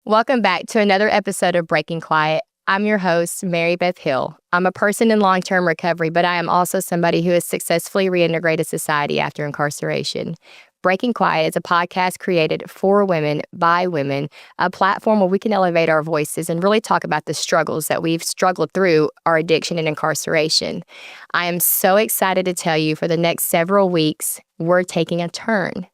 Welcome back to another episode of Breaking Quiet. I'm your host, Mary Beth Hill. I'm a person in long-term recovery, but I am also somebody who has successfully reintegrated society after incarceration. Breaking Quiet is a podcast created for women, by women, a platform where we can elevate our voices and really talk about the struggles that we've struggled through our addiction and incarceration. I am so excited to tell you for the next several weeks, we're taking a turn.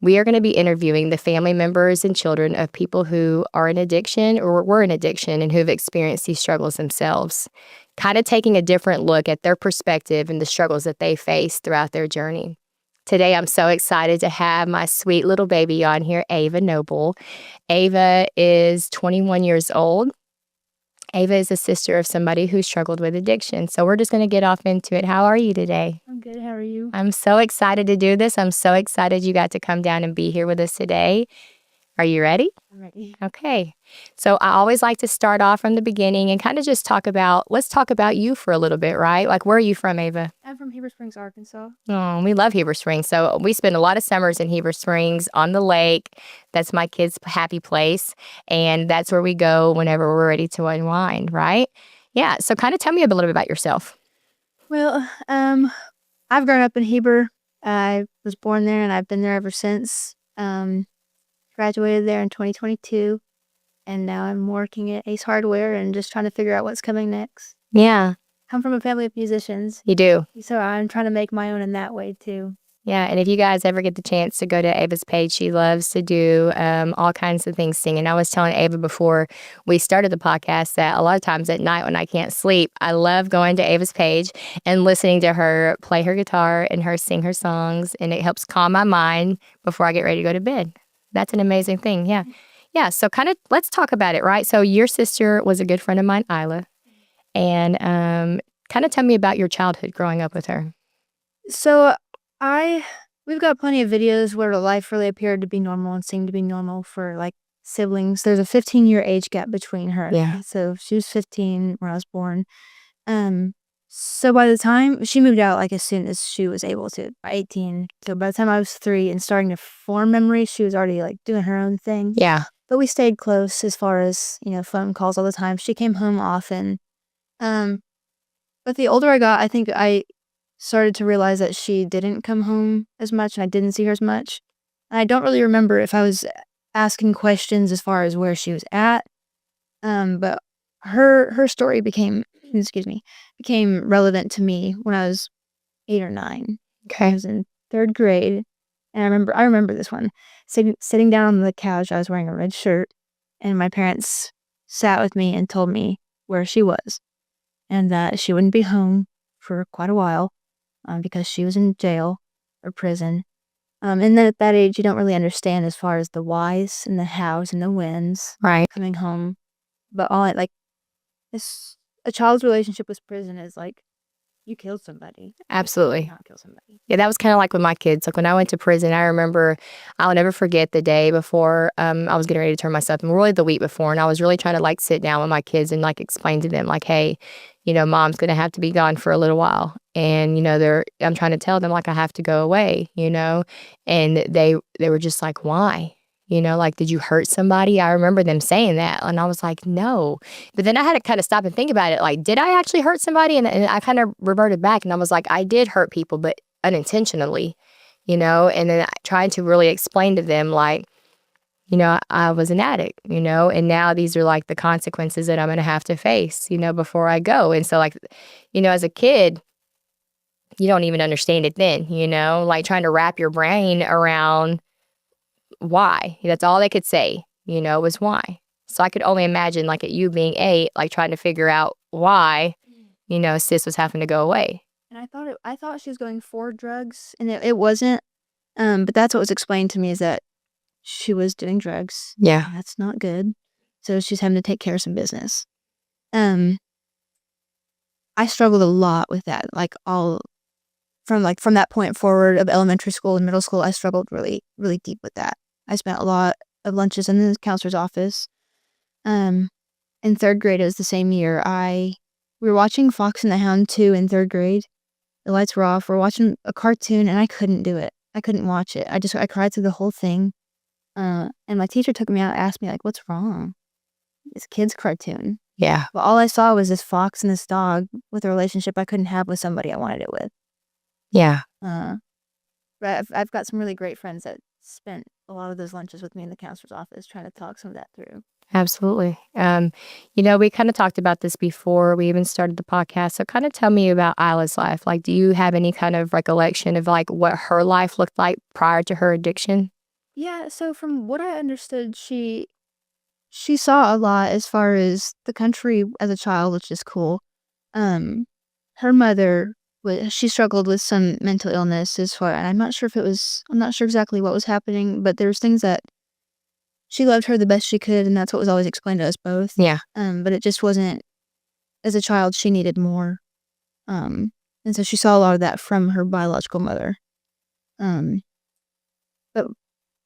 We are going to be interviewing the family members and children of people who are in addiction or were in addiction and who have experienced these struggles themselves, kind of taking a different look at their perspective and the struggles that they face throughout their journey. Today, I'm so excited to have my sweet little baby on here, Ava Noble. Ava is 21 years old. Ava is a sister of somebody who struggled with addiction. So we're just going to get off into it. How are you today? I'm good. How are you? I'm so excited to do this. I'm so excited you got to come down and be here with us today. Are you ready? I'm ready. Okay. So I always like to start off from the beginning and kind of just let's talk about you for a little bit, right? Like, where are you from, Ava? I'm from Heber Springs, Arkansas. Oh, we love Heber Springs. So we spend a lot of summers in Heber Springs on the lake. That's my kids' happy place. And that's where we go whenever we're ready to unwind, right? Yeah. So kind of tell me a little bit about yourself. Well, I've grown up in Heber. I was born there and I've been there ever since. Graduated there in 2022. And now I'm working at Ace Hardware and just trying to figure out what's coming next. Yeah. I'm from a family of musicians. You do. So I'm trying to make my own in that way too. Yeah, and if you guys ever get the chance to go to Ava's page, she loves to do all kinds of things singing. I was telling Ava before we started the podcast that a lot of times at night when I can't sleep, I love going to Ava's page and listening to her play her guitar and her sing her songs, and it helps calm my mind before I get ready to go to bed. That's an amazing thing, yeah. Yeah, so kind of let's talk about it, right? So your sister was a good friend of mine, Isla, and kind of tell me about your childhood growing up with her. So we've got plenty of videos where life really appeared to be normal and seemed to be normal for like siblings. There's a 15-year age gap between her. Yeah. So she was 15 when I was born. So by the time she moved out, like as soon as she was able to, by 18. So by the time I was 3 and starting to form memories, she was already like doing her own thing. Yeah. But we stayed close as far as, phone calls all the time. She came home often. But the older I got, I think I started to realize that she didn't come home as much and I didn't see her as much. And I don't really remember if I was asking questions as far as where she was at. But her story became relevant to me when I was 8 or 9. Okay. I was in 3rd grade, and I remember this one. Sitting down on the couch, I was wearing a red shirt, and my parents sat with me and told me where she was, and that she wouldn't be home for quite a while, because she was in jail or prison. And then at that age, you don't really understand as far as the whys and the hows and the whens. Right. Coming home, but all it like this. A child's relationship with prison is like you killed somebody. Absolutely. Not kill somebody. Yeah, that was kind of like with my kids. Like when I went to prison, I remember I'll never forget the day before I was getting ready to turn myself in, really the week before. And I was really trying to like sit down with my kids and like explain to them like, hey, mom's going to have to be gone for a little while. And, I'm trying to tell them like I have to go away, and they were just like, why? Like, did you hurt somebody? I remember them saying that. And I was like, no. But then I had to kind of stop and think about it. Like, did I actually hurt somebody? And I kind of reverted back and I was like, I did hurt people, but unintentionally, and then I tried to really explain to them like, I was an addict, and now these are like the consequences that I'm going to have to face, before I go. And so like, as a kid, you don't even understand it then, like trying to wrap your brain around why. That's all they could say, was why. So I could only imagine like at you being 8, like trying to figure out why, sis was having to go away. And I thought she was going for drugs, and it wasn't. But that's what was explained to me, is that she was doing drugs. Yeah. That's not good. So she's having to take care of some business. I struggled a lot with that. From that point forward of elementary school and middle school, I struggled really, really deep with that. I spent a lot of lunches in the counselor's office. In 3rd grade, it was the same year. We were watching Fox and the Hound 2 in 3rd grade. The lights were off. We're watching a cartoon, and I couldn't do it. I couldn't watch it. I cried through the whole thing. And my teacher took me out, asked me, like, "What's wrong?" It's a kid's cartoon. Yeah. But all I saw was this fox and this dog with a relationship I couldn't have with somebody I wanted it with. Yeah. Uh, but I've got some really great friends that spent a lot of those lunches with me in the counselor's office trying to talk some of that through. Absolutely. We kind of talked about this before we even started the podcast. So kind of tell me about Isla's life. Like, do you have any kind of recollection of like what her life looked like prior to her addiction? Yeah, so from what I understood, she saw a lot as far as the country as a child, which is cool. Um, her mother she struggled with some mental illness as far, and I'm not sure exactly what was happening, but there was things that she loved her the best she could, and that's what was always explained to us both. Yeah. But it just wasn't, as a child, she needed more. And so she saw a lot of that from her biological mother. Um, but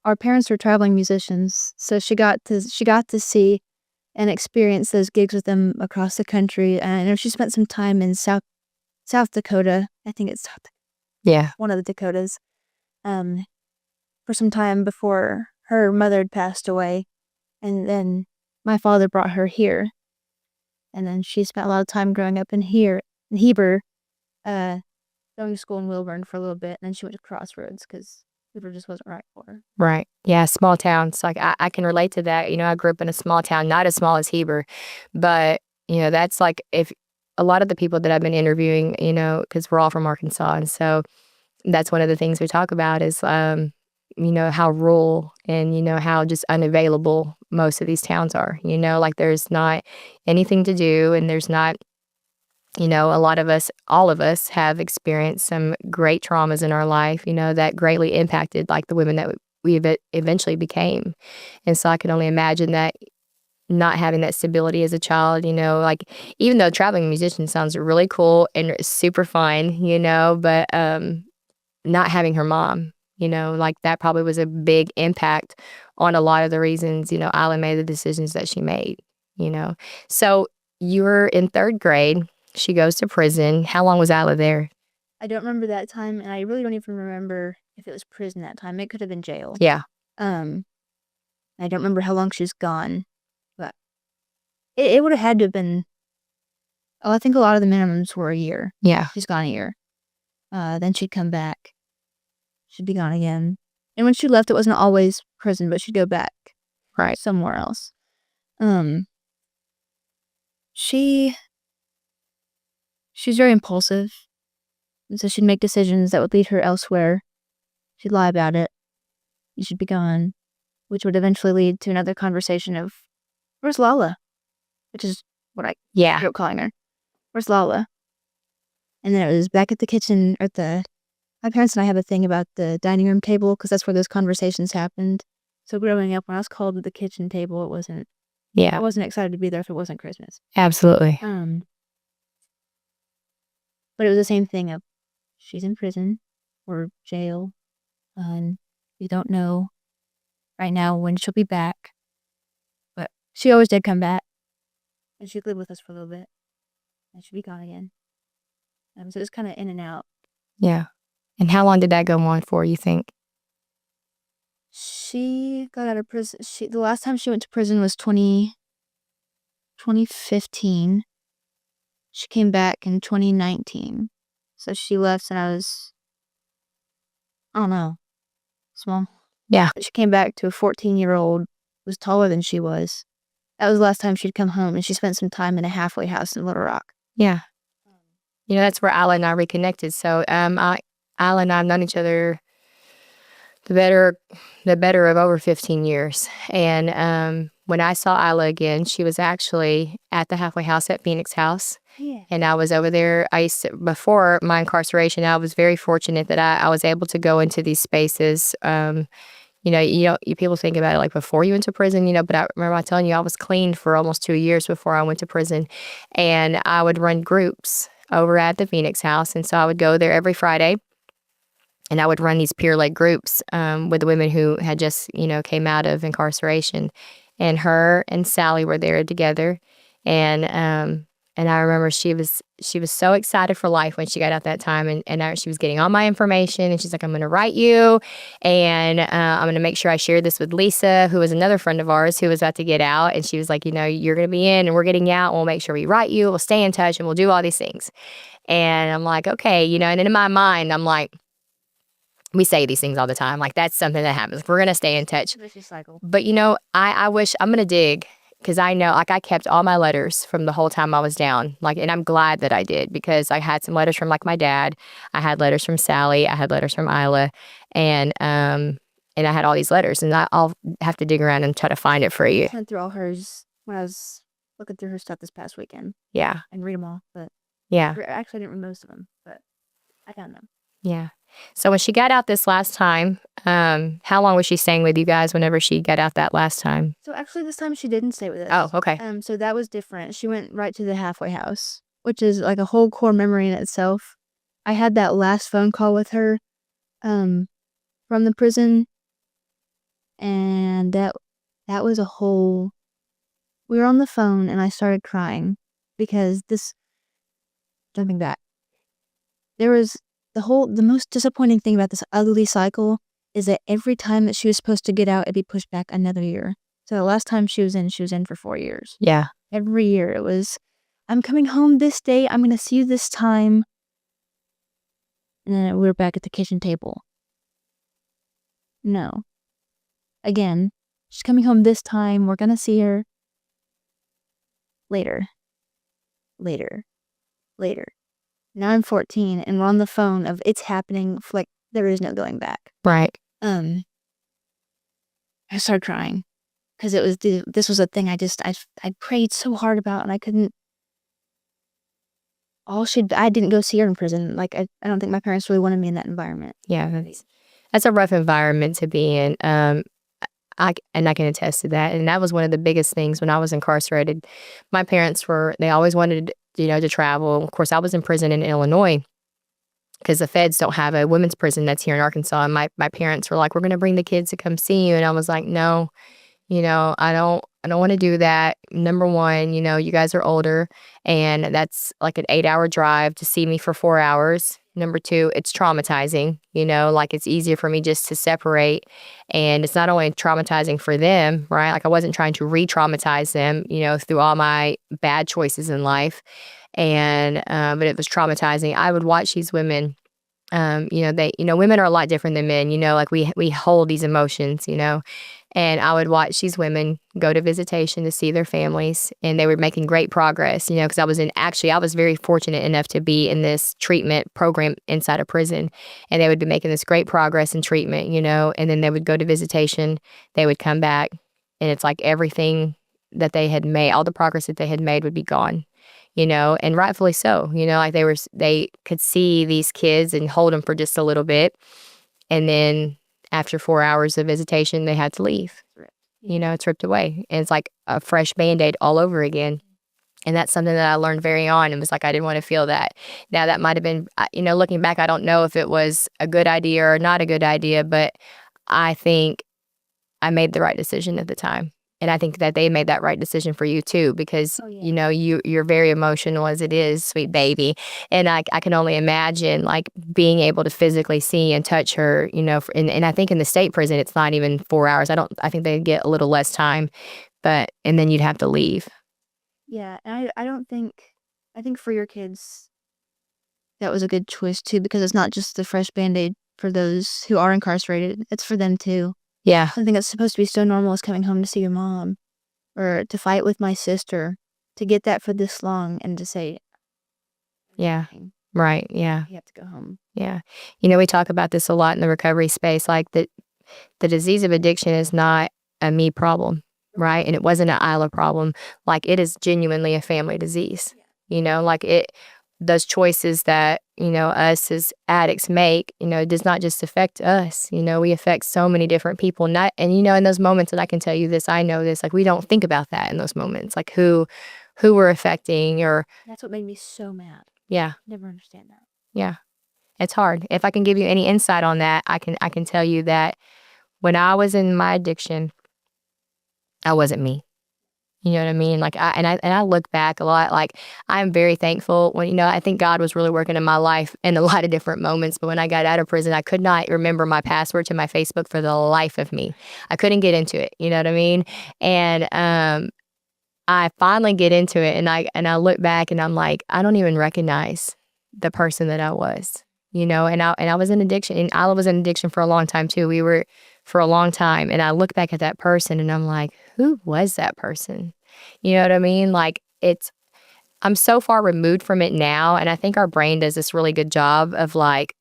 our parents were traveling musicians, so she got to see and experience those gigs with them across the country. And I know she spent some time in South Dakota. I think it's Yeah. one of the Dakotas. For some time before her mother had passed away, and then my father brought her here, and then she spent a lot of time growing up in Heber, going to school in Wilburn for a little bit, and then she went to Crossroads because Heber just wasn't right for her. Right. Yeah. Small towns. Like I can relate to that. I grew up in a small town, not as small as Heber, but that's like if a lot of the people that I've been interviewing, because we're all from Arkansas. And so that's one of the things we talk about is, how rural and, how just unavailable most of these towns are. Like there's not anything to do and there's not, a lot of us, all of us have experienced some great traumas in our life, that greatly impacted like the women that eventually became. And so I can only imagine that not having that stability as a child, like even though traveling musician sounds really cool and super fun, but not having her mom, like that probably was a big impact on a lot of the reasons, Isla made the decisions that she made, you know. So you were in third grade. She goes to prison. How long was Isla there? I don't remember that time, and I really don't even remember if it was prison that time. It could have been jail. Yeah. I don't remember how long she's gone, but it would have had to have been. Oh, I think a lot of the minimums were a year. Yeah. She's gone a year. Then she'd come back. She'd be gone again. And when she left, it wasn't always prison, but she'd go back Right. somewhere else. She's very impulsive, and so she'd make decisions that would lead her elsewhere. She'd lie about it. You should be gone, which would eventually lead to another conversation of, "Where's Lala?" Which is what I grew up calling her. "Where's Lala?" And then it was back at the kitchen, or my parents and I have a thing about the dining room table because that's where those conversations happened. So growing up, when I was called to the kitchen table, I wasn't excited to be there if it wasn't Christmas. Absolutely. But it was the same thing of, she's in prison or jail, and we don't know right now when she'll be back. But she always did come back, and she'd live with us for a little bit, and she'd be gone again. So it was kind of in and out. Yeah. And how long did that go on for, you think? She got out of prison. The last time she went to prison was 2015. She came back in 2019. So she left and I was, I don't know, small. Yeah. She came back to a 14-year-old, was taller than she was. That was the last time she'd come home, and she spent some time in a halfway house in Little Rock. Yeah. That's where Isla and I reconnected. So Isla and I have known each other the better of over 15 years. And when I saw Isla again, she was actually at the halfway house at Phoenix House. Yeah. And I was over there. Before my incarceration, I was very fortunate that I was able to go into these spaces. People think about it like before you went to prison, but I remember telling you I was clean for almost 2 years before I went to prison. And I would run groups over at the Phoenix House. And so I would go there every Friday. And I would run these peer-led groups with the women who had just, came out of incarceration. And her and Sally were there together. And I remember she she was so excited for life when she got out that time. And she was getting all my information. And she's like, I'm going to write you. And I'm going to make sure I share this with Lisa, who was another friend of ours who was about to get out. And she was like, you're going to be in and we're getting out. And we'll make sure we write you. We'll stay in touch and we'll do all these things. And I'm like, okay, and in my mind, I'm like, we say these things all the time. Like, that's something that happens. We're going to stay in touch. Vicious cycle. But, I wish I'm going to dig because I know, like, I kept all my letters from the whole time I was down. Like, and I'm glad that I did because I had some letters from, like, my dad. I had letters from Sally. I had letters from Isla. And I had all these letters. And I'll have to dig around and try to find it for you. I went through all hers when I was looking through her stuff this past weekend. Yeah. And read them all. But yeah. Actually, I didn't read most of them. But I found them. Yeah. So when she got out this last time, how long was she staying with you guys whenever she got out that last time? So actually this time she didn't stay with us. Oh, okay. So that was different. She went right to the halfway house, which is like a whole core memory in itself. I had that last phone call with her from the prison, and that was a whole... We were on the phone and I started crying because jumping back, there was the most disappointing thing about this ugly cycle is that every time that she was supposed to get out, it'd be pushed back another year. So the last time she was in for 4 years. Yeah. Every year it was, I'm coming home this day. I'm going to see you this time. And then we were back at the kitchen table. No. Again, she's coming home this time. We're going to see her later. Now I'm 14 and we're on the phone of it's happening. Like, there is no going back. Right. I started crying because this was a thing I prayed so hard about and I couldn't. I didn't go see her in prison. Like, I don't think my parents really wanted me in that environment. Yeah, that's a rough environment to be in. I can attest to that. And that was one of the biggest things when I was incarcerated. My parents they always wanted, to travel. Of course, I was in prison in Illinois because the feds don't have a women's prison that's here in Arkansas. And my parents were like, we're going to bring the kids to come see you. And I was like, no, I don't want to do that. Number one, you guys are older and that's like an 8-hour drive to see me for 4 hours. Number two, it's traumatizing, like it's easier for me just to separate. And it's not only traumatizing for them, right? Like I wasn't trying to re-traumatize them, through all my bad choices in life. And, but it was traumatizing. I would watch these women, women are a lot different than men, like we hold these emotions, and I would watch these women go to visitation to see their families, and they were making great progress, because I was very fortunate enough to be in this treatment program inside a prison, and they would be making this great progress in treatment, and then they would go to visitation, they would come back, and it's like everything that they had made, all the progress that they had made would be gone. And rightfully so, like they could see these kids and hold them for just a little bit. And then after 4 hours of visitation, they had to leave, it's ripped away. And it's like a fresh Band-Aid all over again. And that's something that I learned very on. It was like, I didn't want to feel that. Now that might've been, looking back, I don't know if it was a good idea or not a good idea, but I think I made the right decision at the time. And I think that they made that right decision for you too, because, you're very emotional as it is, sweet baby. And I can only imagine like being able to physically see and touch her, and I think in the state prison, it's not even 4 hours. I think they get a little less time, and then you'd have to leave. Yeah. And I think for your kids, that was a good choice too, because it's not just the fresh Band-Aid for those who are incarcerated. It's for them too. Yeah. Something that's supposed to be so normal as coming home to see your mom or to fight with my sister, to get that for this long and to say, yeah, right. Yeah. You have to go home. Yeah. We talk about this a lot in the recovery space, like the disease of addiction is not a me problem, right? And it wasn't an Isla problem. Like it is genuinely a family disease, like those choices that, us as addicts make, it does not just affect us, we affect so many different people. In those moments, and I can tell you this, I know this, like we don't think about that in those moments, like who we're affecting or. That's what made me so mad. Yeah. Never understand that. Yeah. It's hard. If I can give you any insight on that, I can tell you that when I was in my addiction, I wasn't me. You know what I mean? Like I look back a lot. Like I'm very thankful when I think God was really working in my life in a lot of different moments. But when I got out of prison, I could not remember my password to my Facebook for the life of me. I couldn't get into it. You know what I mean? And I finally get into it, and I look back, and I'm like, I don't even recognize the person that I was. And I was in addiction, and I was in addiction for a long time too. We were for a long time, and I look back at that person, and I'm like, who was that person? You know what I mean? Like I'm so far removed from it now, and I think our brain does this really good job of like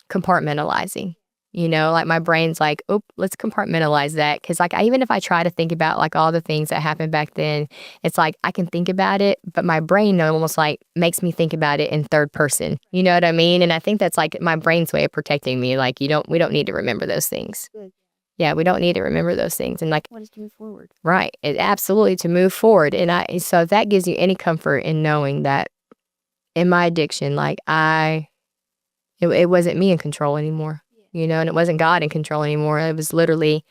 compartmentalizing. Like my brain's like, oh, let's compartmentalize that. Cause like even if I try to think about like all the things that happened back then, it's like I can think about it, but my brain almost like makes me think about it in third person. You know what I mean? And I think that's like my brain's way of protecting me. Like we don't need to remember those things. Good. Yeah, we don't need to remember those things. And like, What is to move forward? right. It absolutely to move forward. So if that gives you any comfort in knowing that in my addiction, like it wasn't me in control anymore, and it wasn't God in control anymore. It was literally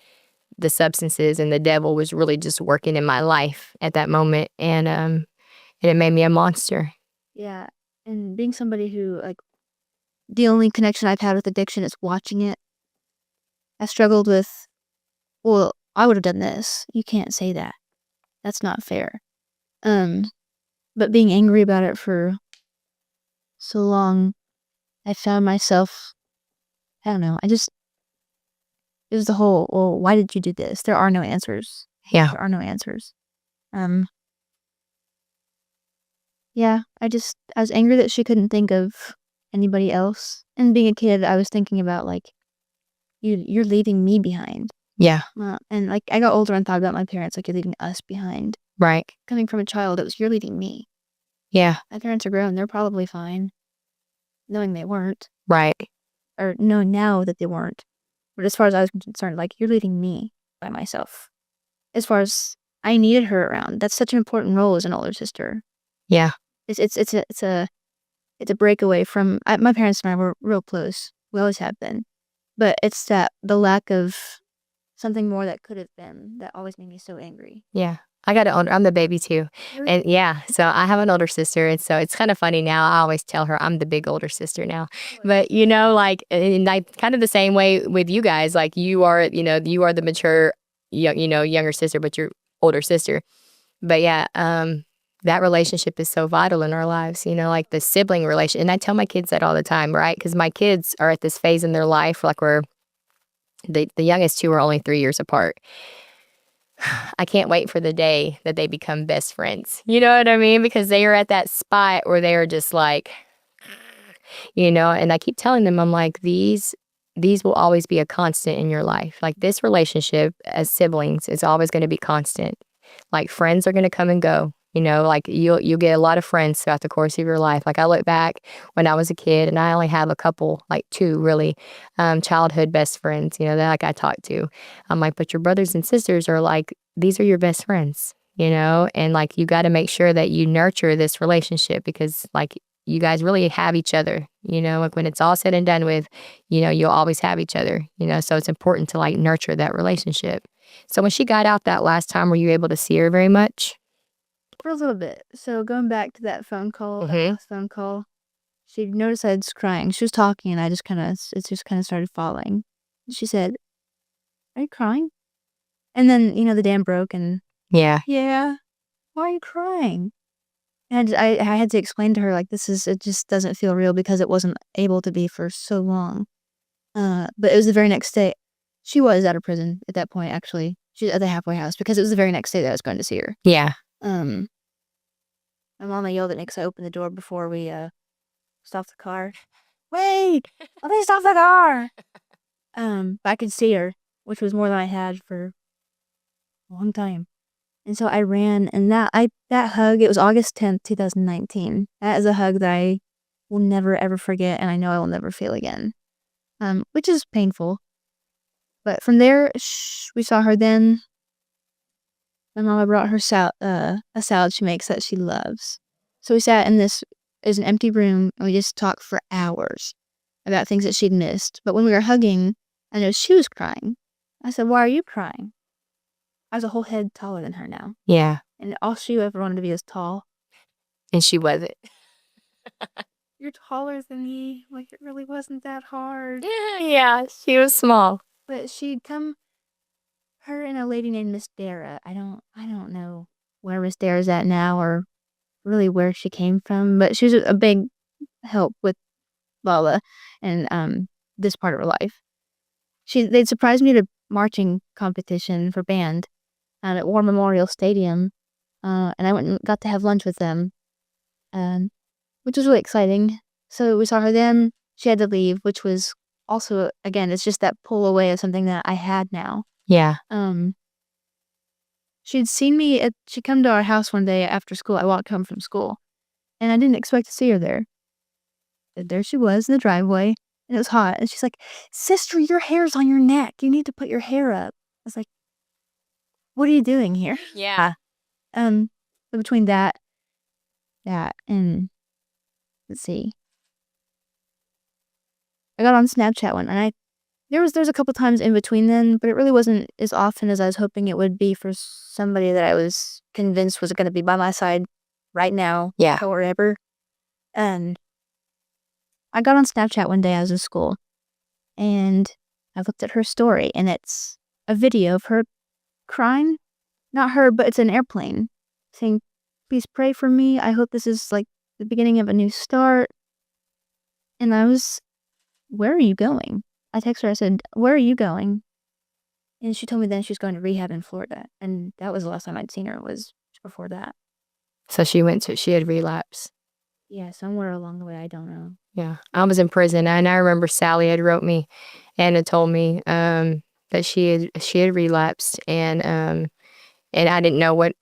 the substances, and the devil was really just working in my life at that moment. And it made me a monster. Yeah. And being somebody who, like, the only connection I've had with addiction is watching it. I struggled with, well, I would have done this. You can't say that. That's not fair. But being angry about it for so long, I found myself, I don't know, it was the whole, well, why did you do this? There are no answers. Yeah. There are no answers. Yeah, I was angry that she couldn't think of anybody else. And being a kid, I was thinking about, like, you're leaving me behind. Yeah. And, like, I got older and thought about my parents, like, you're leaving us behind. Right. Coming from a child, it was, you're leaving me. Yeah. My parents are grown, they're probably fine, knowing they weren't. Right. Or knowing now that they weren't. But as far as I was concerned, like, you're leaving me by myself. As far as I needed her around, that's such an important role as an older sister. Yeah. It's a breakaway from, my parents and I were real close. We always have been. But it's the lack of something more that could have been that always made me so angry. Yeah. I'm the baby too. And yeah, so I have an older sister. And so it's kind of funny now. I always tell her I'm the big older sister now. But like, and like kind of the same way with you guys, like you are the mature, younger sister, but you're older sister. But yeah, that relationship is so vital in our lives, like the sibling relation. And I tell my kids that all the time, right? Because my kids are at this phase in their life, like where the youngest two are only 3 years apart. I can't wait for the day that they become best friends. You know what I mean? Because they are at that spot where they are just like, and I keep telling them, I'm like, these will always be a constant in your life. Like this relationship as siblings is always going to be constant. Like friends are going to come and go. Like you'll get a lot of friends throughout the course of your life. Like I look back when I was a kid, and I only have a couple, like two really, childhood best friends, that like I talk to. I'm like, but your brothers and sisters are like, these are your best friends, and like you got to make sure that you nurture this relationship, because like you guys really have each other, like when it's all said and done with, you'll always have each other, so it's important to like nurture that relationship. So when she got out that last time, were you able to see her very much? For a little bit. So going back to that phone call, that Mhm. last phone call, she noticed I was crying. She was talking, and it just kind of started falling. She said, "Are you crying?" And then the dam broke, and Yeah. yeah, why are you crying? And I had to explain to her, like, it just doesn't feel real because it wasn't able to be for so long. But it was the very next day. She was out of prison at that point. Actually, she's at the halfway house because it was the very next day that I was going to see her. Yeah. Um. My mama yelled at me because I opened the door before we stopped the car. Wait! Let me stop the car! But I could see her, which was more than I had for a long time. And so I ran, and that hug, it was August 10th, 2019. That is a hug that I will never ever forget, and I know I will never feel again. Which is painful. But from there, we saw her then. My mama brought her a salad she makes that she loves. So we sat in this is an empty room, and we just talked for hours about things that she'd missed. But when we were hugging, I noticed she was crying. I said, "Why are you crying?" I was a whole head taller than her now. Yeah. And all she ever wanted to be was tall. And she wasn't. You're taller than me. Like, it really wasn't that hard. Yeah, she was small. But she'd come, her and a lady named Miss Dara. I don't know where Miss Dara's at now or really where she came from, but she was a big help with Lala and this part of her life. They'd surprised me at a marching competition for band at War Memorial Stadium, and I went and got to have lunch with them, which was really exciting. So we saw her then. She had to leave, which was also, again, it's just that pull away of something that I had now. Yeah. She'd seen me she'd come to our house one day after school. I walked home from school, and I didn't expect to see her there. But there she was in the driveway, and it was hot. And she's like, "Sister, your hair's on your neck. You need to put your hair up." I was like, "What are you doing here?" Yeah. So between that, and let's see. I got on Snapchat one, and there's a couple times in between then, but it really wasn't as often as I was hoping it would be for somebody that I was convinced was going to be by my side right now, Yeah. however. And I got on Snapchat one day. I was in school, and I looked at her story, and it's a video of her crying. Not her, but it's an airplane saying, "Please pray for me. I hope this is like the beginning of a new start." And I was, "Where are you going?" I texted her, I said, "Where are you going?" And she told me then she was going to rehab in Florida. And that was the last time I'd seen her, was before that. So she had relapsed. Yeah, somewhere along the way, I don't know. Yeah. I was in prison, and I remember Sally had wrote me and had told me that she had relapsed, and I didn't know what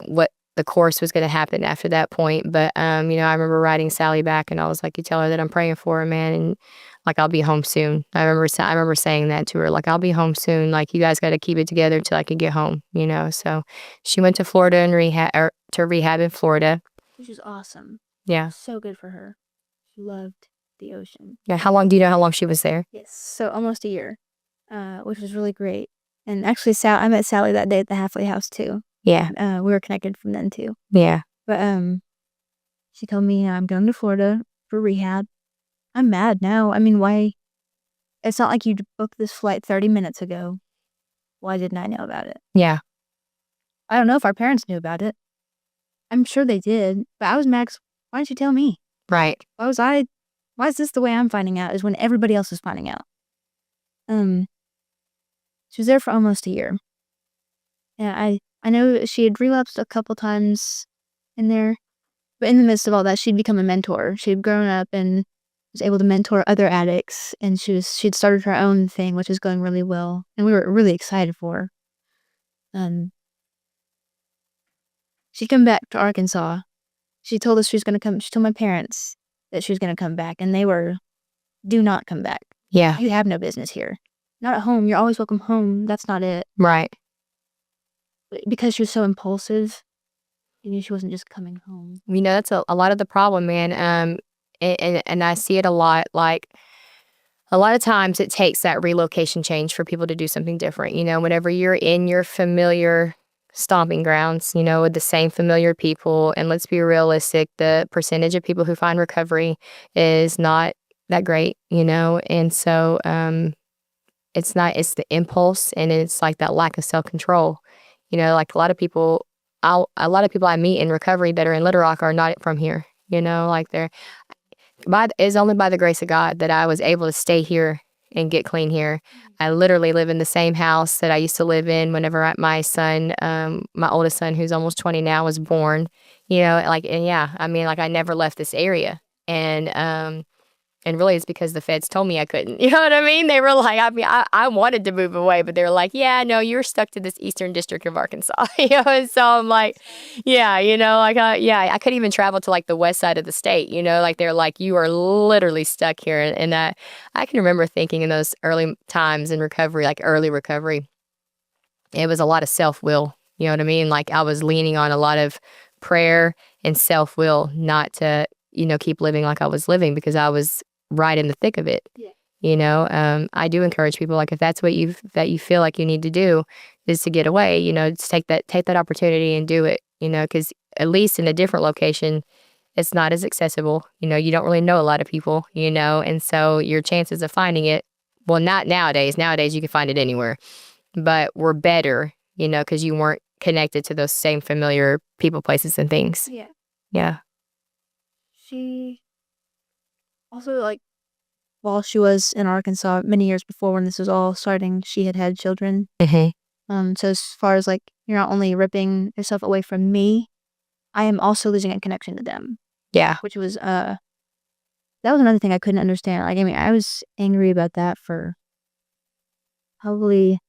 the course was going to happen after that point. But I remember writing Sally back, and I was like, "You tell her that I'm praying for her, man, and like I'll be home soon." I remember saying that to her, like, "I'll be home soon. Like, you guys got to keep it together till I can get home." So she went to Florida and rehab in Florida, which is awesome. Yeah. So good for her. She loved the ocean. Yeah. Do you know how long she was there? Yes, so almost a year, which was really great. And actually, I met Sally that day at the halfway house too. Yeah. We were connected from then too. Yeah. But she told me, "I'm going to Florida for rehab." I'm mad now. I mean, why? It's not like you booked this flight 30 minutes ago. Why didn't I know about it? Yeah. I don't know if our parents knew about it. I'm sure they did, but I was mad 'cause why didn't you tell me? Right. Why is this the way I'm finding out, is when everybody else is finding out? She was there for almost a year. Yeah, I know she had relapsed a couple times in there, but in the midst of all that, she'd become a mentor. She'd grown up and was able to mentor other addicts, and she'd started her own thing, which is going really well, and we were really excited for her. She'd come back to Arkansas. She told us she was going to come. She told my parents that she was going to come back, and they were, "Do not come back. Yeah. You have no business here. Not at home. You're always welcome home. That's not it." Right. But because she was so impulsive, you knew she wasn't just coming home. That's a lot of the problem, man. And I see it a lot. Like, a lot of times it takes that relocation change for people to do something different. Whenever you're in your familiar stomping grounds, with the same familiar people, and let's be realistic, the percentage of people who find recovery is not that great, and so it's the impulse, and it's like that lack of self-control. Like a lot of people I meet in recovery that are in Little Rock are not from here. Like it's only by the grace of God that I was able to stay here and get clean here. I literally live in the same house that I used to live in whenever my son, my oldest son, who's almost 20 now, was born. I never left this area. And really it's because the feds told me I couldn't. You know what I mean? They were like, I wanted to move away, but they were like, "Yeah, no, you're stuck to this Eastern District of Arkansas." And so I'm like, yeah, I couldn't even travel to like the west side of the state, like they're like, "You are literally stuck here." And I can remember thinking in those early times in recovery, like early recovery, it was a lot of self-will. You know what I mean? Like I was leaning on a lot of prayer and self-will not to, keep living like I was living, because I was right in the thick of it. Yeah. I do encourage people, like, if that's what that you feel like you need to do, is to get away, just take that opportunity and do it, because at least in a different location, it's not as accessible. You don't really know a lot of people, and so your chances of finding it, well, not nowadays. Nowadays, you can find it anywhere, but we're better, because you weren't connected to those same familiar people, places, and things. Yeah. Yeah. She also, like, while she was in Arkansas many years before when this was all starting, she had children. So as far as, like, you're not only ripping yourself away from me, I am also losing a connection to them, Yeah. which was, that was another thing I couldn't understand. Like, I mean, I was angry about that for probably,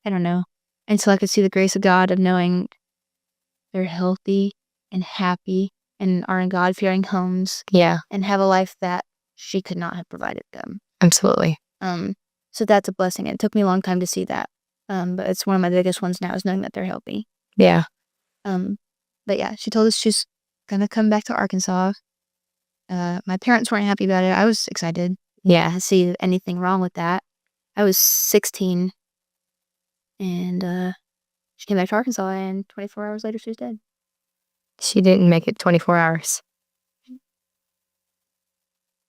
I don't know, until I could see the grace of God of knowing they're healthy and happy and are in God-fearing homes Yeah. and have a life that she could not have provided them. Absolutely. So that's a blessing. It took me a long time to see that. But it's one of my biggest ones now is knowing that they're healthy. Yeah. But yeah, she told us she's gonna come back to Arkansas. My parents weren't happy about it. I was excited. Yeah. To see anything wrong with that. I was 16 and she came back to Arkansas and 24 hours later she was dead. She didn't make it 24 hours.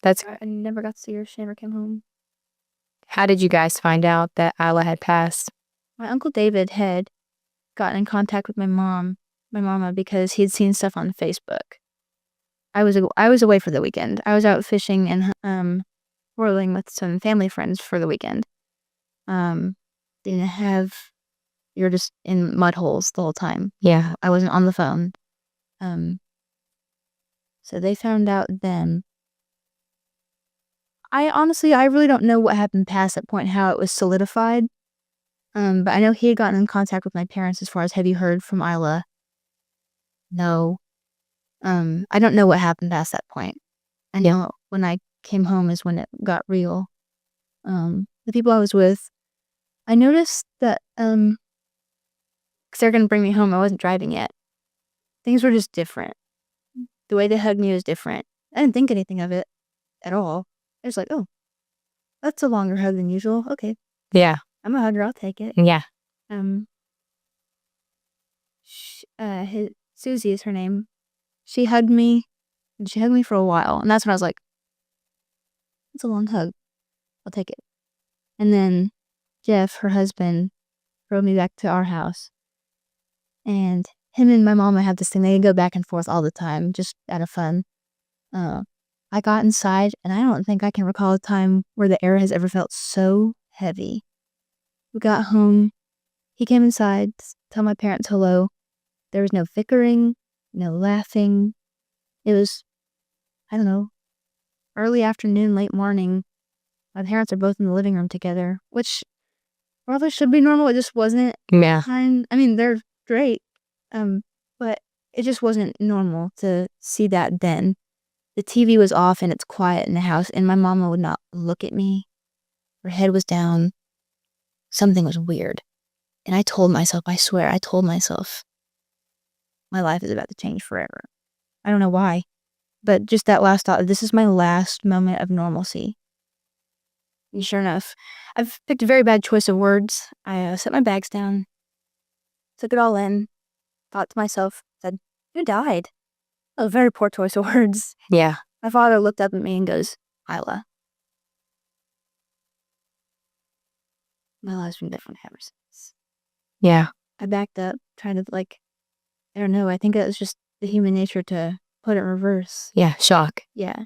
I never got to see her. She never came home. How did you guys find out that Isla had passed? My Uncle David had gotten in contact with my mama, because he'd seen stuff on Facebook. I was away for the weekend. I was out fishing and whirling with some family friends for the weekend. You're just in mud holes the whole time. Yeah. I wasn't on the phone. So they found out then. I really don't know what happened past that point, how it was solidified. But I know he had gotten in contact with my parents as far as, have you heard from Isla? No. I don't know what happened past that point. I know when I came home is when it got real. The people I was with, I noticed that, because they're gonna bring me home, I wasn't driving yet. Things were just different. The way they hugged me was different. I didn't think anything of it at all. I was like, oh, that's a longer hug than usual. Okay. Yeah. I'm a hugger. I'll take it. Yeah. Susie is her name. She hugged me, and she hugged me for a while, and that's when I was like, it's a long hug. I'll take it. And then Jeff, her husband, drove me back to our house, and him and my mama have this thing. They go back and forth all the time, just out of fun. I got inside, and I don't think I can recall a time where the air has ever felt so heavy. We got home. He came inside to tell my parents hello. There was no bickering, no laughing. It was, I don't know, early afternoon, late morning. My parents are both in the living room together, which probably should be normal. It just wasn't. Yeah. I mean, they're great, but it just wasn't normal to see that then. The TV was off and it's quiet in the house, and my mama would not look at me. Her head was down. Something was weird. And I told myself, I swear, I told myself, my life is about to change forever. I don't know why, but just that last thought, this is my last moment of normalcy. And sure enough, I've picked a very bad choice of words. I set my bags down, took it all in, thought to myself, said, "Who died?" A very poor choice of words. Yeah. My father looked up at me and goes, "Isla." My life's been different ever since. Yeah. I backed up, trying to, like, I don't know, I think it was just the human nature to put it in reverse. Yeah. Shock. Yeah.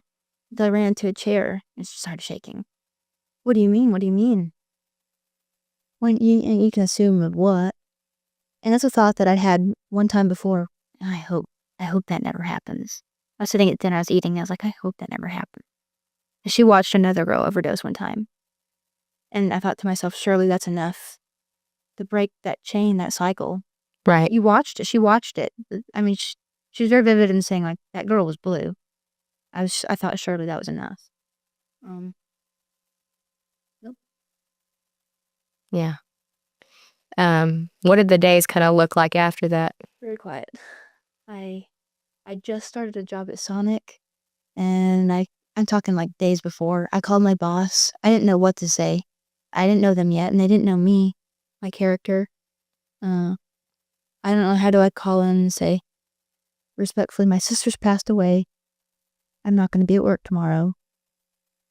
Until I ran into a chair and she started shaking. What do you mean? What do you mean? When you can assume of what? And that's a thought that I'd had one time before. I hope that never happens. I was sitting at dinner, I was eating, and I was like, I hope that never happens. And she watched another girl overdose one time. And I thought to myself, surely that's enough to break that chain, that cycle. Right. You watched it. She watched it. I mean, she was very vivid in saying, like, that girl was blue. I thought surely that was enough. Nope. Yeah. What did the days kind of look like after that? Very quiet. I just started a job at Sonic, and I'm talking like days before. I called my boss. I didn't know what to say. I didn't know them yet, and they didn't know me, my character. I don't know, how do I call in and say, respectfully, my sister's passed away. I'm not going to be at work tomorrow.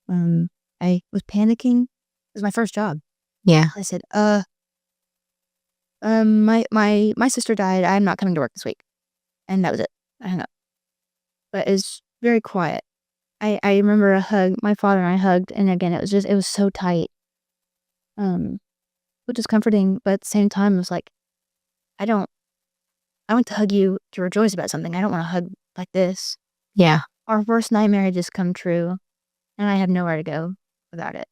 I was panicking. It was my first job. Yeah. I said, my sister died. I'm not coming to work this week. And that was it. I hung up. But it was very quiet. I remember a hug. My father and I hugged, and again, it was so tight. Which is comforting, but at the same time, it was like, I went to hug you to rejoice about something. I don't want to hug like this. Yeah. Our worst nightmare had just come true, and I have nowhere to go without it.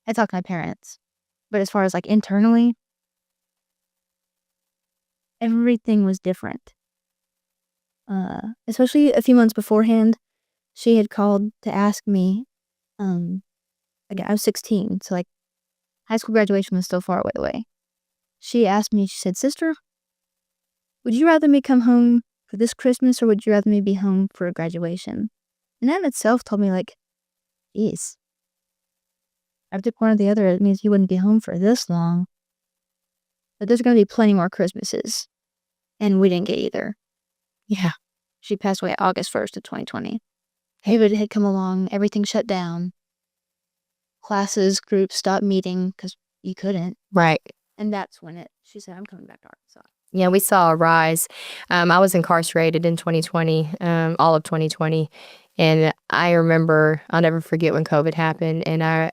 I talked to my parents, but as far as like internally, everything was different. Especially a few months beforehand, she had called to ask me, again, I was 16, so like high school graduation was still far away. She asked me, she said, "Sister, would you rather me come home for this Christmas, or would you rather me be home for a graduation?" And that in itself told me, like, geez, I took one or the other, it means you wouldn't be home for this long. But there's going to be plenty more Christmases. And we didn't get either. Yeah. She passed away August 1st of 2020. COVID had come along, everything shut down. Classes, groups stopped meeting because you couldn't. Right. And that's when she said, "I'm coming back to Arkansas." Yeah, we saw a rise. I was incarcerated in 2020, all of 2020. And I remember, I'll never forget when COVID happened. And I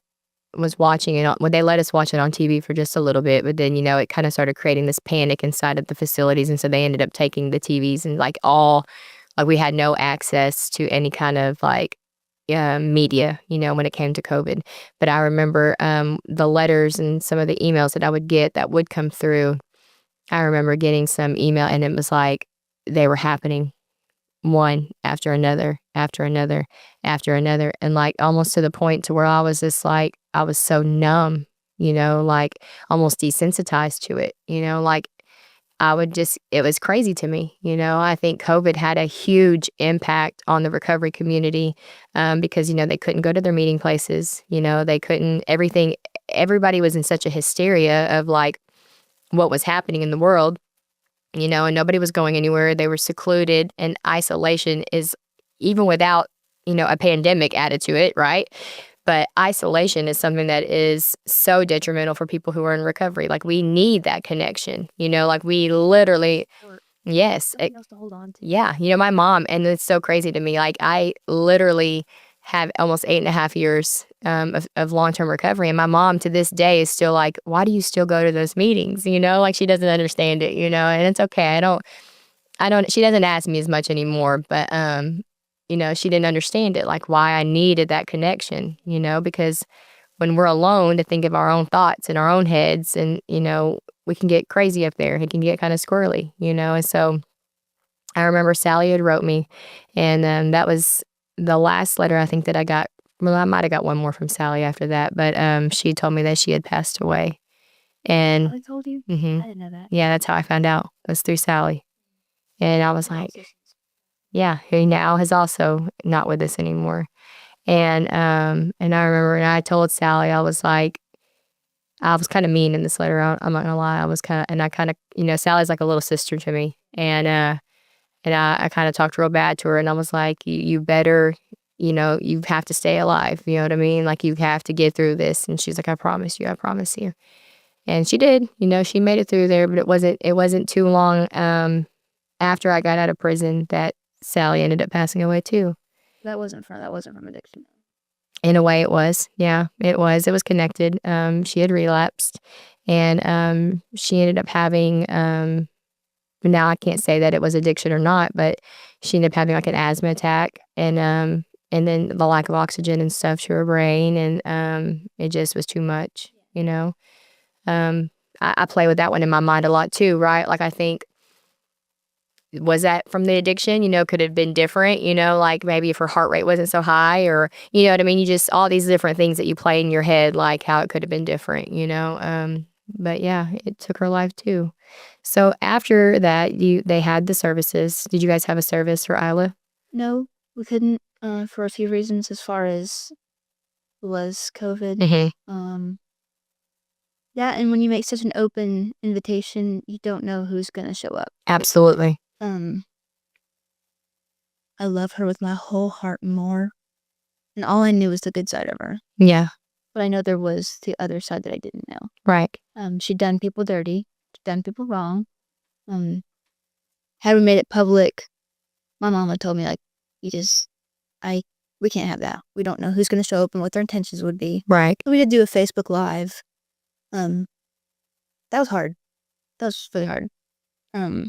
was watching it when they let us watch it on TV for just a little bit. But then, it kind of started creating this panic inside of the facilities. And so they ended up taking the TVs and like we had no access to any kind of like media, when it came to COVID. But I remember the letters and some of the emails that I would get that would come through. I remember getting some email and it was like they were happening one after another, after another, after another. And like almost to the point to where I was just like, I was so numb, like almost desensitized to it, like it was crazy to me. I think COVID had a huge impact on the recovery community because, they couldn't go to their meeting places, they couldn't, everybody was in such a hysteria of like, what was happening in the world, and nobody was going anywhere. They were secluded, and isolation is, even without, a pandemic added to it, right? But isolation is something that is so detrimental for people who are in recovery. Like we need that connection, like we literally, yes. Something else to hold on to. Yeah. My mom, and it's so crazy to me. Like I literally have almost 8.5 years of long-term recovery. And my mom to this day is still like, why do you still go to those meetings? Like she doesn't understand it, and it's okay. She doesn't ask me as much anymore, but, she didn't understand it, like why I needed that connection, because when we're alone to think of our own thoughts in our own heads and, we can get crazy up there. It can get kind of squirrely, and so I remember Sally had wrote me, and that was the last letter I think that I got. Well, I might have got one more from Sally after that, but she told me that she had passed away. And Sally told you? mhm, I didn't know that. yeah, that's how I found out. It was through Sally. And I was like, yeah, who now is also not with us anymore. And I remember, and I told Sally, I was like, I was kind of mean in this letter. I'm not gonna lie. I was kind of, and I kind of, Sally's like a little sister to me. And I kind of talked real bad to her, and I was like, you better, you have to stay alive. You know what I mean? Like, you have to get through this. And she's like, I promise you, I promise you. And she did, she made it through there, but it wasn't too long after I got out of prison that Sally ended up passing away too. That wasn't from addiction. In a way it was. Yeah, it was. It was connected. She had relapsed, and she ended up having now I can't say that it was addiction or not, but she ended up having like an asthma attack, and then the lack of oxygen and stuff to her brain, and it just was too much. I play with that one in my mind a lot too, right? Like I think, was that from the addiction? Could it have been different? Like maybe if her heart rate wasn't so high, or you know what I mean? You just, all these different things that you play in your head, like how it could have been different. But yeah, it took her life too. So after that, they had the services. Did you guys have a service for Isla? No, we couldn't for a few reasons as far as was COVID. Mm-hmm. That, and when you make such an open invitation, you don't know who's gonna show up. Absolutely. I love her with my whole heart more, and all I knew was the good side of her. Yeah. But I know there was the other side that I didn't know. Right. She'd done people dirty, she'd done people wrong. Had we made it public, my mama told me, like, we can't have that. We don't know who's gonna show up and what their intentions would be. Right. So we did do a Facebook Live. That was hard. That was really hard. I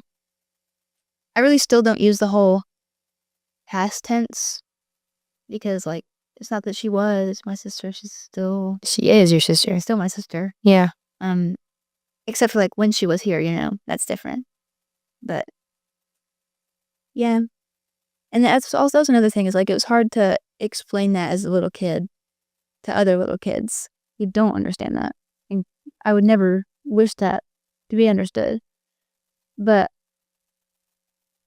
really still don't use the whole past tense because, like, it's not that she was my sister. She is your sister. still my sister. Yeah. Except for, like, when she was here, that's different. But yeah. And that's another thing is, like, it was hard to explain that as a little kid to other little kids who don't understand that. And I would never wish that to be understood. But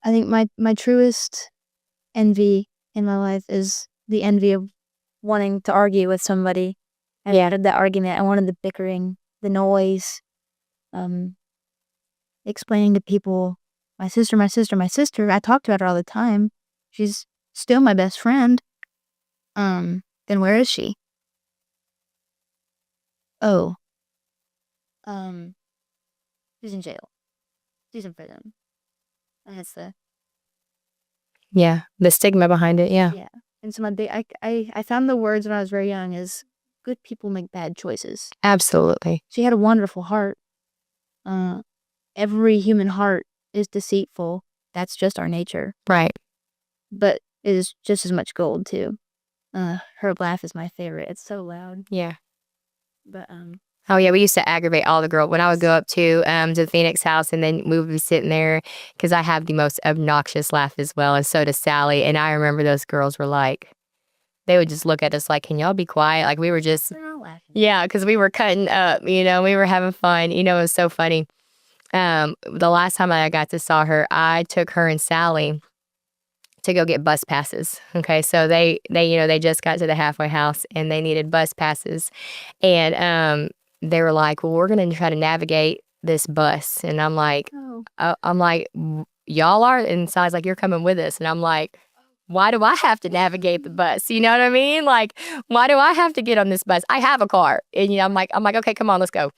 I think my truest envy in my life is the envy of wanting to argue with somebody. I wanted that argument. I wanted the bickering, the noise, explaining to people, my sister. I talked about her all the time. She's still my best friend. Then where is she? Oh. She's in jail. She's in prison. And it's the stigma behind it. Yeah. And so I found the words when I was very young is good people make bad choices. Absolutely. She had a wonderful heart. Every human heart is deceitful. That's just our nature. Right. But it is just as much gold too. Her laugh is my favorite. It's so loud. Yeah. But oh yeah, we used to aggravate all the girls when I would go up to the Phoenix house, and then we would be sitting there because I have the most obnoxious laugh as well, and so does Sally. And I remember those girls were like, they would just look at us like, "Can y'all be quiet?" Like we were just, they're not laughing. Yeah, because we were cutting up. We were having fun. It was so funny. The last time I got to saw her, I took her and Sally to go get bus passes. Okay, so they just got to the halfway house and they needed bus passes, and they were like, "Well, we're gonna try to navigate this bus," and I'm like, "Y'all are," and Sally's like, "You're coming with us," and I'm like, "Why do I have to navigate the bus? You know what I mean? Like, why do I have to get on this bus? I have a car," and I'm like, "Okay, come on, let's go."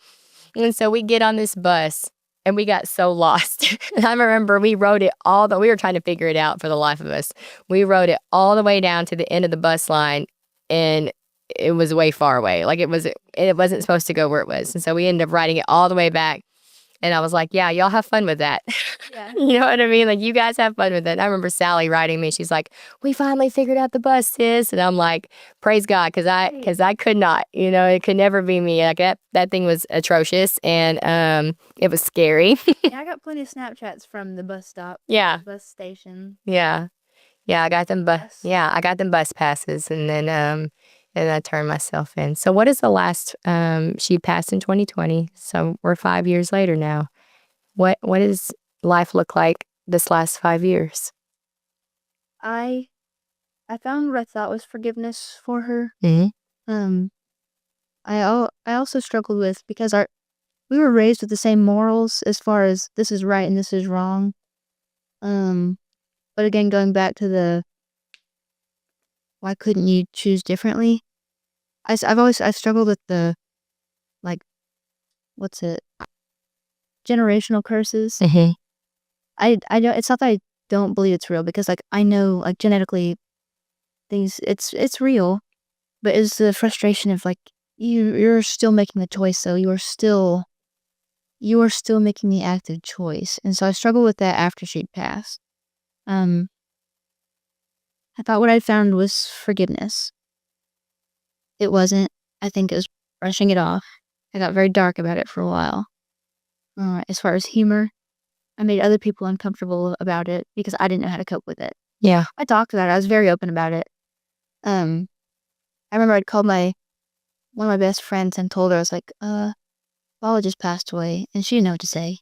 And so we get on this bus. And we got so lost. And I remember we rode it we were trying to figure it out for the life of us. We rode it all the way down to the end of the bus line, and it was way far away. Like it wasn't supposed to go where it was. And so we ended up riding it all the way back. And I was like, yeah, y'all have fun with that. Yeah. You know what I mean? Like, you guys have fun with it. And I remember Sally writing me. She's like, "We finally figured out the bus, sis." And I'm like, praise God, because I could not. It could never be me. Like that thing was atrocious, and it was scary. Yeah, I got plenty of Snapchats from the bus stop. Yeah. Bus station. Yeah. Yeah, I got them I got them bus passes, and then I turned myself in. So what is the last she passed in 2020. So we're 5 years later now. What does life look like this last 5 years? I found what I thought was forgiveness for her. Mm-hmm. I also struggled with because we were raised with the same morals as far as this is right and this is wrong. But again, going back to the why couldn't you choose differently? I've struggled with the, like, what's it? Generational curses. Mm-hmm. I don't. It's not that I don't believe it's real because, like, I know, like, genetically things it's real, but it's the frustration of, like, you're still making the choice, so you are still making the active choice. And so I struggled with that after she'd passed. I thought what I found was forgiveness. It wasn't. I think it was brushing it off. I got very dark about it for a while. As far as humor, I made other people uncomfortable about it because I didn't know how to cope with it. Yeah. I talked about it. I was very open about it. I remember I'd called one of my best friends and told her, I was like, Paula just passed away, and she didn't know what to say.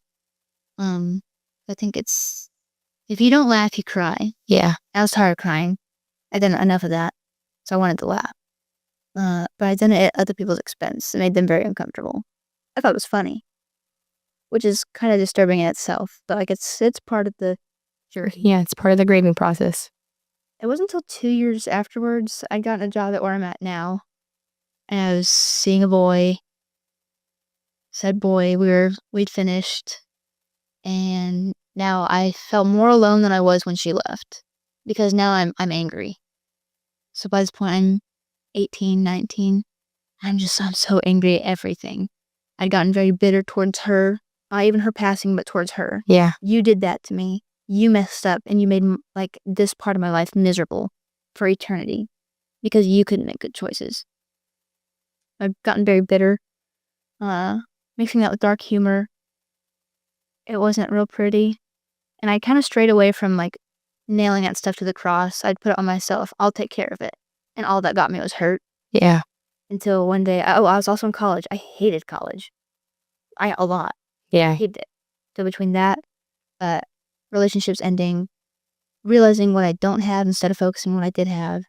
I think it's, if you don't laugh, you cry. Yeah. I was tired of crying. I didn't enough of that, so I wanted to laugh. But I did it at other people's expense. It made them very uncomfortable. I thought it was funny, which is kind of disturbing in itself. But like it's part of the journey. Yeah, it's part of the grieving process. It wasn't until 2 years afterwards I'd gotten a job at where I'm at now, and I was seeing a boy. Said boy, we'd finished, and now I felt more alone than I was when she left, because now I'm angry. So by this point I'm 18, 19. I'm so angry at everything. I'd gotten very bitter towards her, not even her passing, but towards her. Yeah. You did that to me. You messed up, and you made like this part of my life miserable for eternity because you couldn't make good choices. I've gotten very bitter, mixing that with dark humor. It wasn't real pretty, and I kind of strayed away from like nailing that stuff to the cross. I'd put it on myself. I'll take care of it, and all that got me was hurt. Yeah. Until one day, I was also in college. I hated college. A lot. Yeah. Hated it. So between that, relationships ending, realizing what I don't have instead of focusing on what I did have,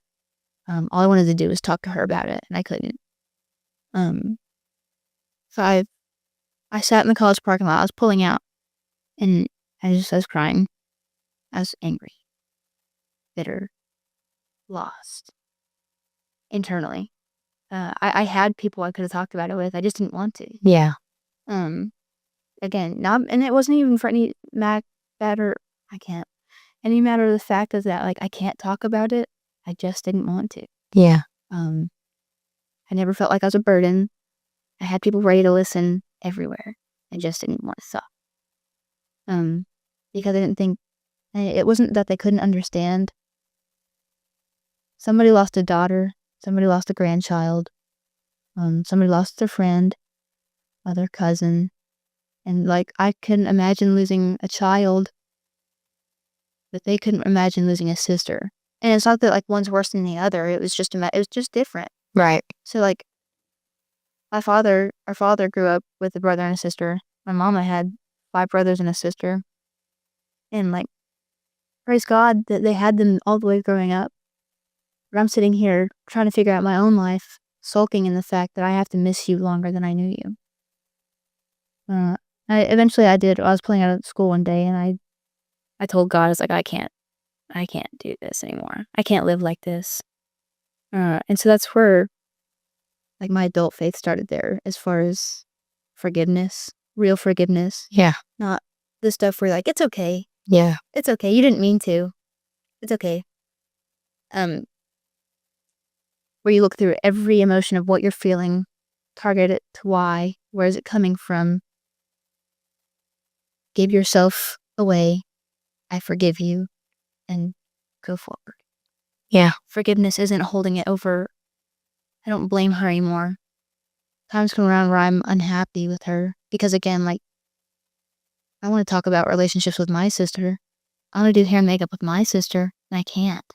all I wanted to do was talk to her about it, and I couldn't. So I sat in the college parking lot. I was pulling out, and I was crying. I was angry, bitter, lost, internally. I had people I could have talked about it with. I just didn't want to. Yeah. Again, and it wasn't even for any matter. Any matter of the fact of that, like I can't talk about it. I just didn't want to. Yeah. I never felt like I was a burden. I had people ready to listen everywhere. I just didn't want to stop. Because I didn't think it wasn't that they couldn't understand. Somebody lost a daughter. Somebody lost a grandchild. Somebody lost their friend, their cousin. And like, I couldn't imagine losing a child, but they couldn't imagine losing a sister. And it's not that like one's worse than the other. It was just different. Right. So like, our father grew up with a brother and a sister. My mama had 5 brothers and a sister. And like, praise God that they had them all the way growing up. But I'm sitting here trying to figure out my own life, sulking in the fact that I have to miss you longer than I knew you. I did. I was pulling out of school one day, and I told God, I was like, I can't do this anymore. I can't live like this. And so that's where like my adult faith started there, as far as forgiveness, real forgiveness. Yeah. Not the stuff where like, it's okay. Yeah. It's okay. You didn't mean to. It's okay. Where you look through every emotion of what you're feeling, target it to why, where is it coming from? Give yourself away. I forgive you, and go forward. Yeah. Forgiveness isn't holding it over. I don't blame her anymore. Times come around where I'm unhappy with her because, again, like, I want to talk about relationships with my sister. I want to do hair and makeup with my sister, and I can't.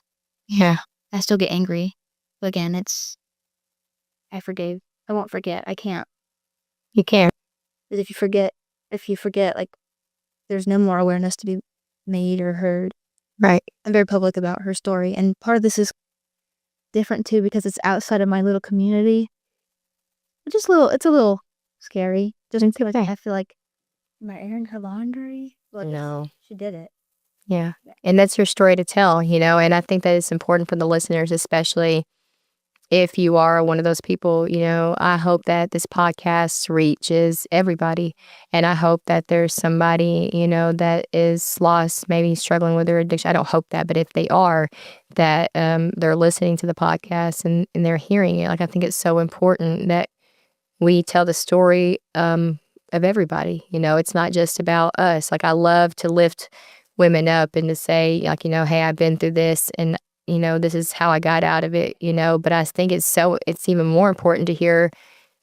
Yeah. I still get angry. But again, I forgave. I won't forget. I can't. You can't. Because if you forget, like, there's no more awareness to be made or heard. Right. I'm very public about her story, and part of this is different too because it's outside of my little community. It's a little scary. Just feel like I feel like, am I airing her laundry? Well, No. she did it. Yeah. And that's your story to tell, and I think that it's important for the listeners, especially if you are one of those people. I hope that this podcast reaches everybody. And I hope that there's somebody, that is lost, maybe struggling with their addiction. I don't hope that, but if they are, that they're listening to the podcast and they're hearing it. Like, I think it's so important that we tell the story of everybody. It's not just about us. Like, I love to lift women up and to say, like, hey, I've been through this, and this is how I got out of it, but I think it's even more important to hear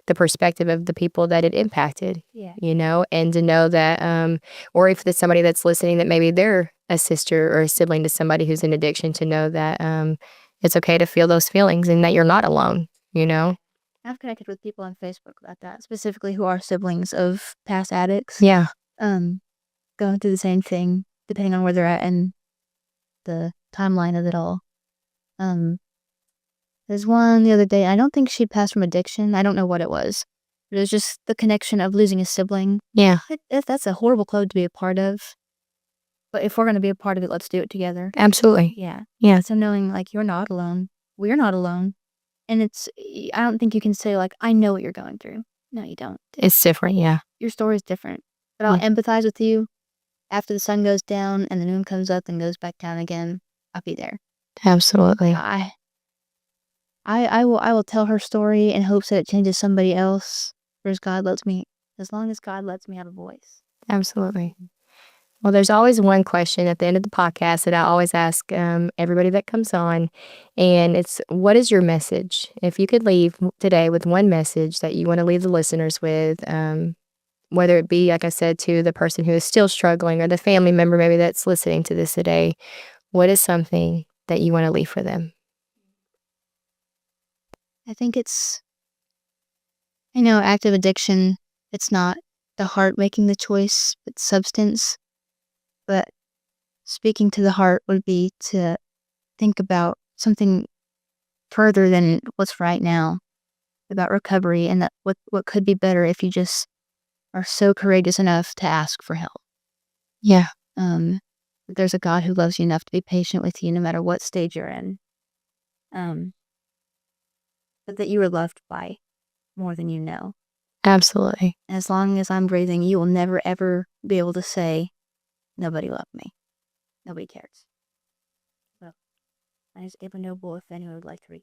the perspective of the people that it impacted. Yeah. And to know that, or if there's somebody that's listening that maybe they're a sister or a sibling to somebody who's in addiction, to know that it's okay to feel those feelings and that you're not alone. I've connected with people on Facebook about that, specifically who are siblings of past addicts. Yeah. Going through the same thing, depending on where they're at in the timeline of it all. There's one the other day. I don't think she'd passed from addiction. I don't know what it was. It was just the connection of losing a sibling. Yeah, That's a horrible club to be a part of. But if we're going to be a part of it, let's do it together. absolutely. Yeah. Yeah, So knowing like you're not alone, we're not alone. And I don't think you can say like, I know what you're going through. No, you don't. it's different. Yeah, Your story is different. But I'll Yeah. empathize with you after the sun goes down and the moon comes up and goes back down again. I'll be there. absolutely. I will tell her story in hopes that it changes somebody else. As long as God lets me have a voice. Absolutely. Well, there's always one question at the end of the podcast that I always ask everybody that comes on, and it's, what is your message? If you could leave today with one message that you want to leave the listeners with, whether it be, like I said, to the person who is still struggling or the family member maybe that's listening to this today, what is something that you want to leave for them? I think active addiction, it's not the heart making the choice, it's substance. But speaking to the heart would be to think about something further than what's right now, about recovery and that what could be better if you just are so courageous enough to ask for help. Yeah, There's a God who loves you enough to be patient with you no matter what stage you're in. But that you are loved by more than you know. absolutely. And as long as I'm breathing, you will never ever be able to say, nobody loved me. Nobody cares. Well, my name is Ava Noble if anyone would like to read.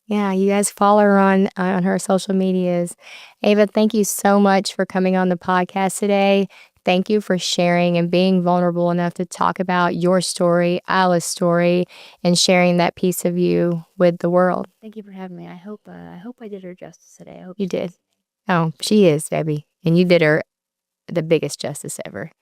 Yeah, you guys follow her on her social medias. Ava, thank you so much for coming on the podcast today. Thank you for sharing and being vulnerable enough to talk about your story, Isla's story, and sharing that piece of you with the world. Thank you for having me. I hope I did her justice today. I hope You she did. is. Oh, she is, Debbie. And you did her the biggest justice ever.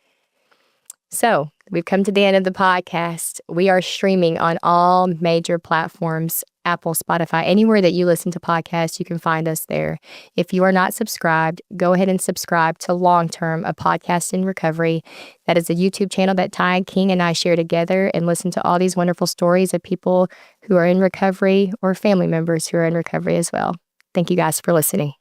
So, we've come to the end of the podcast. We are streaming on all major platforms, Apple, Spotify, anywhere that you listen to podcasts, you can find us there. If you are not subscribed, go ahead and subscribe to Long Term, a podcast in recovery. That is a YouTube channel that Ty King and I share together and listen to all these wonderful stories of people who are in recovery or family members who are in recovery as well. Thank you guys for listening.